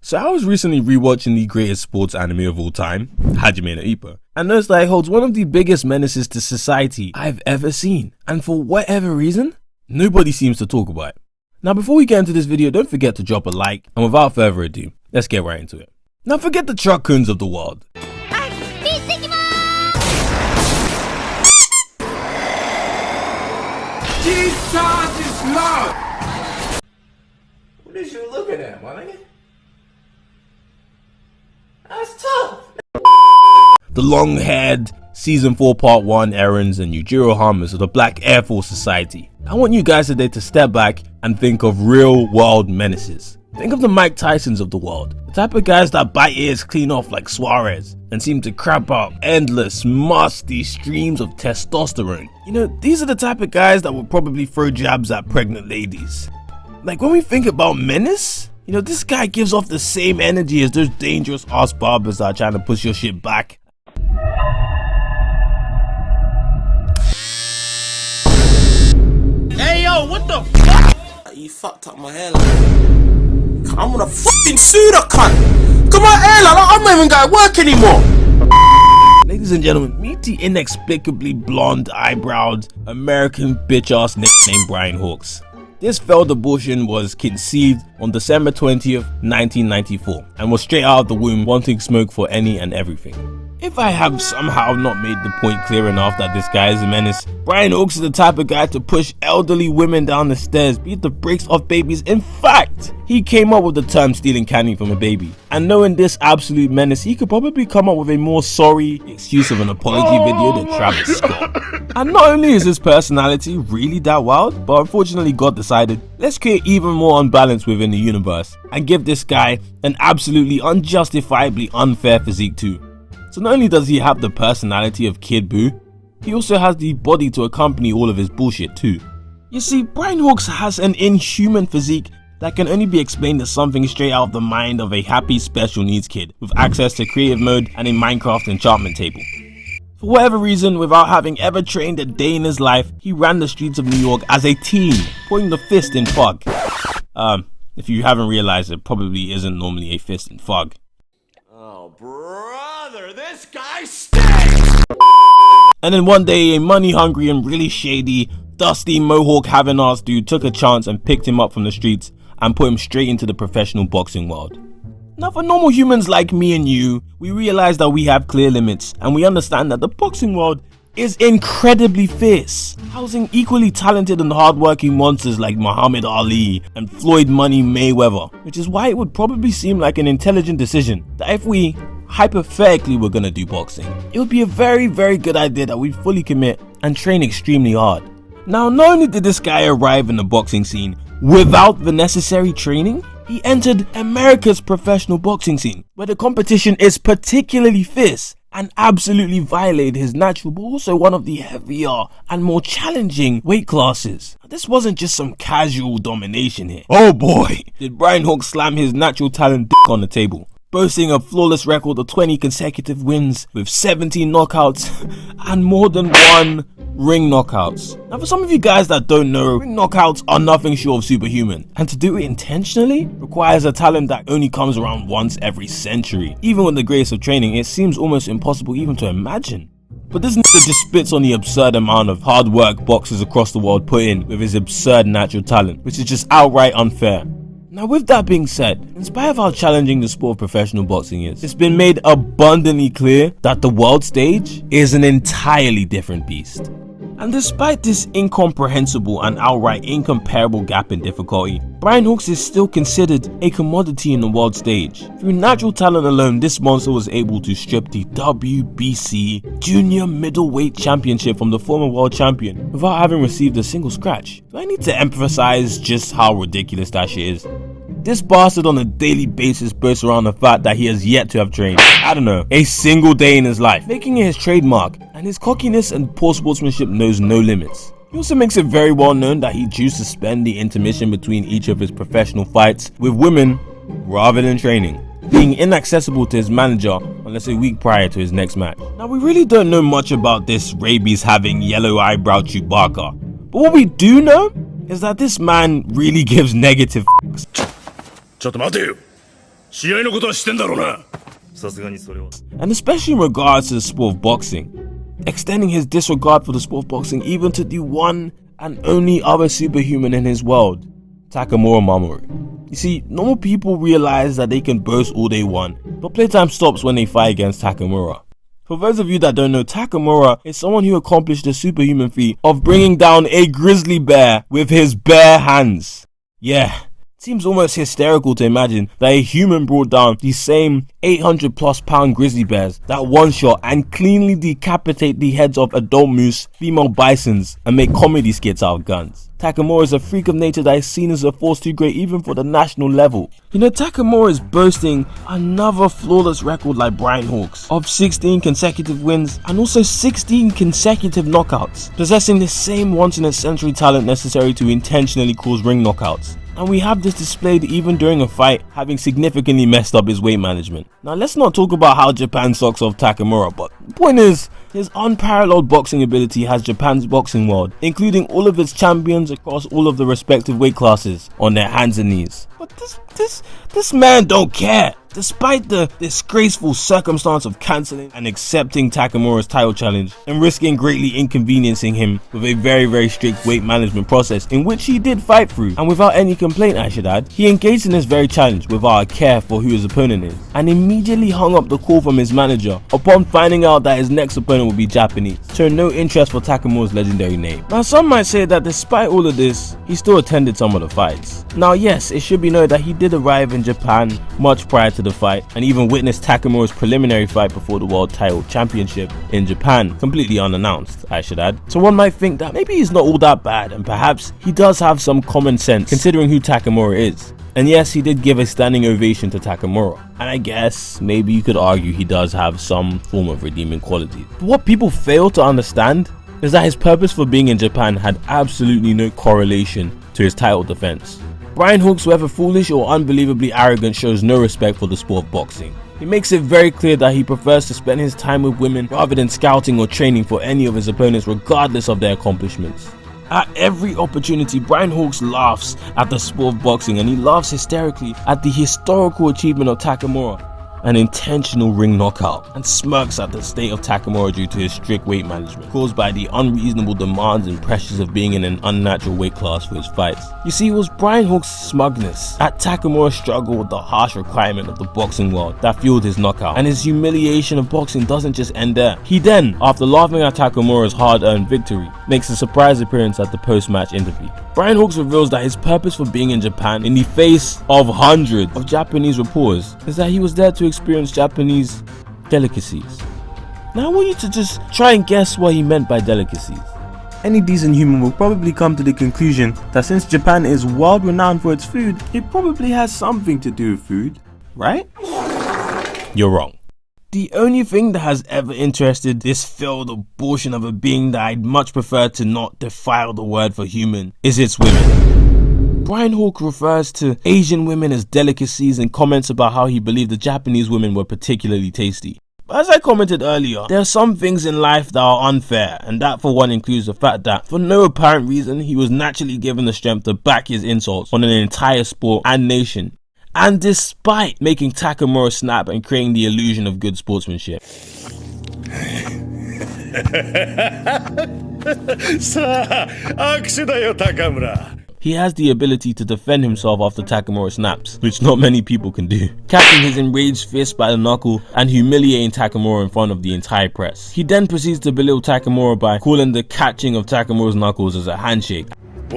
So I was recently rewatching the greatest sports anime of all time, Hajime no Ippo, and noticed that it holds one of the biggest menaces to society I've ever seen, and for whatever reason, nobody seems to talk about it. Now before we get into this video, don't forget to drop a like, and without further ado, let's get right into it. Now forget the truck coons of the world. Jesus is Lord! What is you looking at, my nigga? That's tough. The long-haired Season 4 Part 1 errands and Yujiro Hamas of the Black Air Force Society. I want you guys today to step back and think of real-world menaces. Think of the Mike Tysons of the world, the type of guys that bite ears clean off like Suarez and seem to crap out endless, musty streams of testosterone. You know, these are the type of guys that would probably throw jabs at pregnant ladies. Like when we think about menace, you know, this guy gives off the same energy as those dangerous ass barbers that are trying to push your shit back. Hey yo, what the fuck? You fucked up my hairline. I'm gonna fucking sue the cunt. Come on, hairline, I'm not even gonna work anymore. Ladies and gentlemen, meet the inexplicably blonde eyebrowed American bitch ass nicknamed Bryan Hawks. This failed abortion was conceived on December 20th, 1994 and was straight out of the womb wanting smoke for any and everything. If I have somehow not made the point clear enough that this guy is a menace, Bryan Hawks is the type of guy to push elderly women down the stairs, beat the brakes off babies. In fact, he came up with the term stealing candy from a baby. And knowing this absolute menace, he could probably come up with a more sorry excuse of an apology video than Travis Scott. And not only is his personality really that wild, but unfortunately God decided, let's create even more unbalance within the universe and give this guy an absolutely unjustifiably unfair physique too. So not only does he have the personality of Kid Buu, he also has the body to accompany all of his bullshit too. You see, Bryan Hawks has an inhuman physique that can only be explained as something straight out of the mind of a happy special needs kid with access to creative mode and a Minecraft enchantment table. For whatever reason, without having ever trained a day in his life, he ran the streets of New York as a teen, putting the fist in fog. If you haven't realized, it probably isn't normally a fist in fog. Oh, brother, this guy stinks! And then one day, a money-hungry and really shady, dusty mohawk having ass dude took a chance and picked him up from the streets and put him straight into the professional boxing world. Now for normal humans like me and you, we realize that we have clear limits and we understand that the boxing world is incredibly fierce, housing equally talented and hardworking monsters like Muhammad Ali and Floyd Money Mayweather, which is why it would probably seem like an intelligent decision that if we hypothetically were gonna do boxing, it would be a very good idea that we fully commit and train extremely hard. Now not only did this guy arrive in the boxing scene without the necessary training, he entered America's professional boxing scene, where the competition is particularly fierce, and absolutely violated his natural but also one of the heavier and more challenging weight classes. This wasn't just some casual domination here. Oh boy, did Bryan Hawks slam his natural talent dick on the table, boasting a flawless record of 20 consecutive wins with 17 knockouts and more than one ring knockouts. Now for some of you guys that don't know, ring knockouts are nothing short of superhuman, and to do it intentionally requires a talent that only comes around once every century. Even with the grace of training, it seems almost impossible even to imagine. But this nigga just spits on the absurd amount of hard work boxers across the world put in with his absurd natural talent, which is just outright unfair. Now with that being said, in spite of how challenging the sport of professional boxing is, it's been made abundantly clear that the world stage is an entirely different beast. And despite this incomprehensible and outright incomparable gap in difficulty, Bryan Hawks is still considered a commodity in the world stage. Through natural talent alone, this monster was able to strip the WBC Junior Middleweight Championship from the former world champion without having received a single scratch. Do I need to emphasize just how ridiculous that shit is? This bastard on a daily basis boasts around the fact that he has yet to have trained, I don't know, a single day in his life, making it his trademark, and his cockiness and poor sportsmanship knows no limits. He also makes it very well known that he chooses to spend the intermission between each of his professional fights with women rather than training, being inaccessible to his manager unless a week prior to his next match. Now we really don't know much about this rabies having yellow eyebrow Chewbacca, but what we do know is that this man really gives negative f***s. ちょっと待てよ。試合のことは知ってんだろうな。さすがにそれは。 And especially in regards to the sport of boxing, extending his disregard for the sport of boxing even to the one and only other superhuman in his world, Takamura Mamoru. You see, normal people realize that they can boast all they want, but playtime stops when they fight against Takamura. For those of you that don't know, Takamura is someone who accomplished the superhuman feat of bringing down a grizzly bear with his bare hands. Yeah, it seems almost hysterical to imagine that a human brought down the same 800 plus pound grizzly bears that one shot and cleanly decapitate the heads of adult moose, female bisons, and make comedy skits out of guns. Takamura is a freak of nature that is seen as a force too great even for the national level. You know, Takamura is boasting another flawless record like Bryan Hawks of 16 consecutive wins and also 16 consecutive knockouts, possessing the same once-in-a-century talent necessary to intentionally cause ring knockouts. And we have this displayed even during a fight, having significantly messed up his weight management. Now let's not talk about how Japan sucks off Takamura, but the point is, his unparalleled boxing ability has Japan's boxing world, including all of its champions across all of the respective weight classes, on their hands and knees. But this man don't care. Despite the disgraceful circumstance of cancelling and accepting Takamura's title challenge and risking greatly inconveniencing him with a very strict weight management process in which he did fight through, and without any complaint I should add, he engaged in this very challenge without a care for who his opponent is, and immediately hung up the call from his manager upon finding out that his next opponent would be Japanese, showing no interest for Takamura's legendary name. Now some might say that despite all of this, he still attended some of the fights. Now yes, it should be noted that he did arrive in Japan much prior to the fight and even witnessed Takamura's preliminary fight before the World Title Championship in Japan, completely unannounced I should add. So one might think that maybe he's not all that bad and perhaps he does have some common sense considering who Takamura is. And yes, he did give a standing ovation to Takamura, and I guess maybe you could argue he does have some form of redeeming qualities. But what people fail to understand is that his purpose for being in Japan had absolutely no correlation to his title defense. Bryan Hawks, whether foolish or unbelievably arrogant, shows no respect for the sport of boxing. He makes it very clear that he prefers to spend his time with women rather than scouting or training for any of his opponents regardless of their accomplishments. At every opportunity, Bryan Hawks laughs at the sport of boxing, and he laughs hysterically at the historical achievement of Takamura, an intentional ring knockout, and smirks at the state of Takamura due to his strict weight management caused by the unreasonable demands and pressures of being in an unnatural weight class for his fights. You see, it was Bryan Hawks' smugness at Takamura's struggle with the harsh requirement of the boxing world that fueled his knockout, and his humiliation of boxing doesn't just end there. He then, after laughing at Takamura's hard-earned victory, makes a surprise appearance at the post-match interview. Bryan Hawks reveals that his purpose for being in Japan in the face of hundreds of Japanese reporters is that he was there to experience Japanese delicacies. Now I want you to just try and guess what he meant by delicacies. Any decent human will probably come to the conclusion that since Japan is world renowned for its food, it probably has something to do with food, right? You're wrong. The only thing that has ever interested this failed abortion of a being that I'd much prefer to not defile the word for human is its women. Bryan Hawks refers to Asian women as delicacies and comments about how he believed the Japanese women were particularly tasty. But as I commented earlier, there are some things in life that are unfair, and that for one includes the fact that for no apparent reason he was naturally given the strength to back his insults on an entire sport and nation. And despite making Takamura snap and creating the illusion of good sportsmanship. He has the ability to defend himself after Takamura snaps, which not many people can do, catching his enraged fist by the knuckle and humiliating Takamura in front of the entire press. He then proceeds to belittle Takamura by calling the catching of Takamura's knuckles as a handshake. And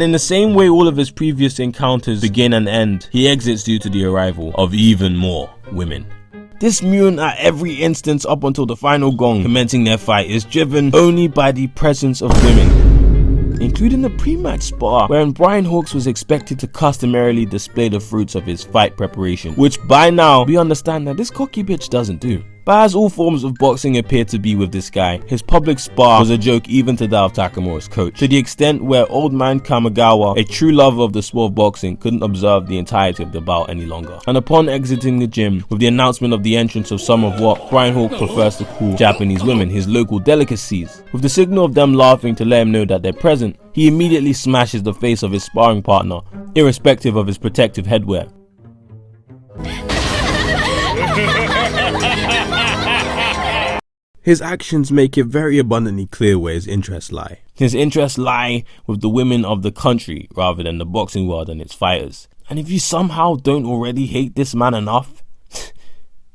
in the same way all of his previous encounters begin and end, he exits due to the arrival of even more women. This mutant at every instance up until the final gong commencing their fight is driven only by the presence of women, including the pre-match spar wherein Bryan Hawks was expected to customarily display the fruits of his fight preparation, which by now we understand that this cocky bitch doesn't do. But as all forms of boxing appear to be with this guy, his public spar was a joke even to that of Takamura's coach, to the extent where old man Kamigawa, a true lover of the sport of boxing, couldn't observe the entirety of the bout any longer. And upon exiting the gym, with the announcement of the entrance of some of what Bryan Hawk prefers to call Japanese women, his local delicacies, with the signal of them laughing to let him know that they're present, he immediately smashes the face of his sparring partner, irrespective of his protective headwear. His actions make it very abundantly clear where his interests lie. His interests lie with the women of the country rather than the boxing world and its fighters. And if you somehow don't already hate this man enough,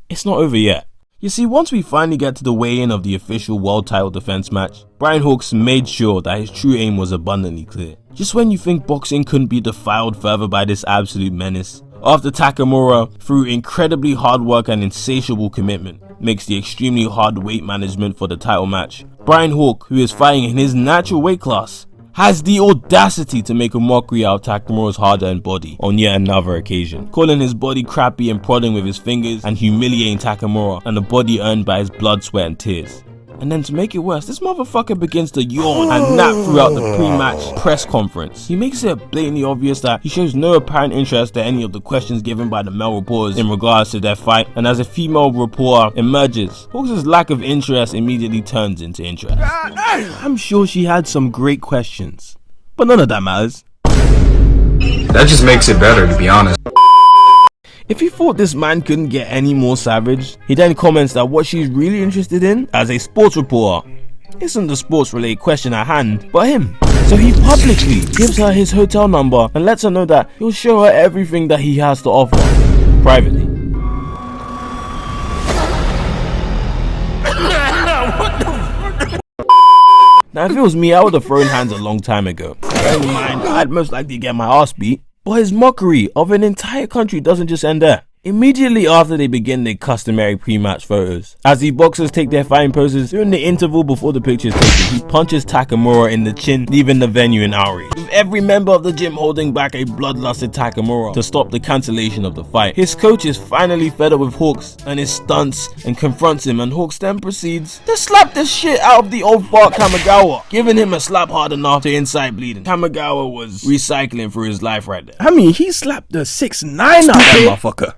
it's not over yet. You see, once we finally get to the weigh-in of the official world title defense match, Bryan Hawks made sure that his true aim was abundantly clear. Just when you think boxing couldn't be defiled further by this absolute menace, after Takamura, through incredibly hard work and insatiable commitment, makes the extremely hard weight management for the title match, Bryan Hawk, who is fighting in his natural weight class, has the audacity to make a mockery out of Takamura's hard-earned body on yet another occasion, calling his body crappy and prodding with his fingers and humiliating Takamura and the body earned by his blood, sweat and tears. And then to make it worse, this motherfucker begins to yawn and nap throughout the pre-match press conference. He makes it blatantly obvious that he shows no apparent interest in any of the questions given by the male reporters in regards to their fight, and as a female reporter emerges, Hawks' lack of interest immediately turns into interest. I'm sure she had some great questions, but none of that matters. That just makes it better, to be honest. If he thought this man couldn't get any more savage, he then comments that what she's really interested in as a sports reporter isn't the sports related question at hand, but him. So he publicly gives her his hotel number and lets her know that he'll show her everything that he has to offer, privately. Now if it was me, I would have thrown hands a long time ago. Bearing in mind, I'd most likely get my ass beat. But his mockery of an entire country doesn't just end there. Immediately after they begin their customary pre-match photos, as the boxers take their fighting poses, during the interval before the picture is taken, he punches Takamura in the chin, leaving the venue in outrage, with every member of the gym holding back a bloodlusted Takamura to stop the cancellation of the fight. His coach is finally fed up with Hawks and his stunts and confronts him, and Hawks then proceeds to slap the shit out of the old fart Kamigawa, giving him a slap hard enough to inside bleeding. Kamigawa was recycling for his life right there. I mean, he slapped the 6'9" out of that motherfucker.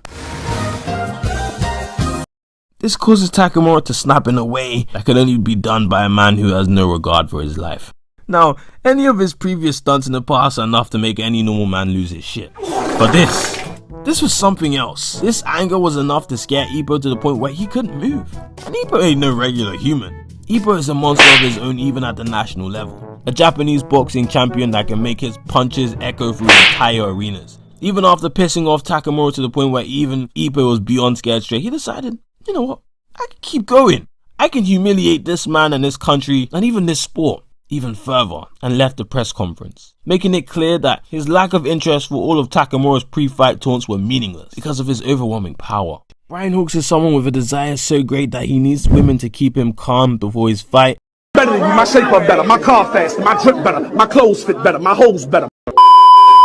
This causes Takamura to snap in a way that can only be done by a man who has no regard for his life. Now, any of his previous stunts in the past are enough to make any normal man lose his shit. But this was something else. This anger was enough to scare Ippo to the point where he couldn't move. And Ippo ain't no regular human. Ippo is a monster of his own even at the national level. A Japanese boxing champion that can make his punches echo through entire arenas. Even after pissing off Takamura to the point where even Ippo was beyond scared straight, he decided, you know what, I can keep going. I can humiliate this man and this country and even this sport even further, and left the press conference, making it clear that his lack of interest for all of Takamura's pre-fight taunts were meaningless because of his overwhelming power. Bryan Hawks is someone with a desire so great that he needs women to keep him calm before his fight. Better than you, my shape up better, my car faster, my drip better, my clothes fit better, my hoes better.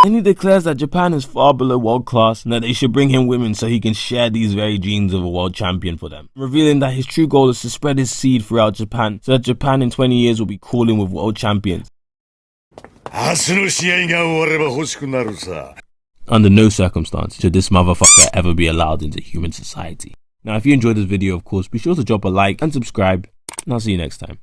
And he declares that Japan is far below world class and that they should bring him women so he can share these very dreams of a world champion for them, revealing that his true goal is to spread his seed throughout Japan so that Japan in 20 years will be crawling with world champions. Under no circumstance should this motherfucker ever be allowed into human society. Now if you enjoyed this video, of course, be sure to drop a like and subscribe, and I'll see you next time.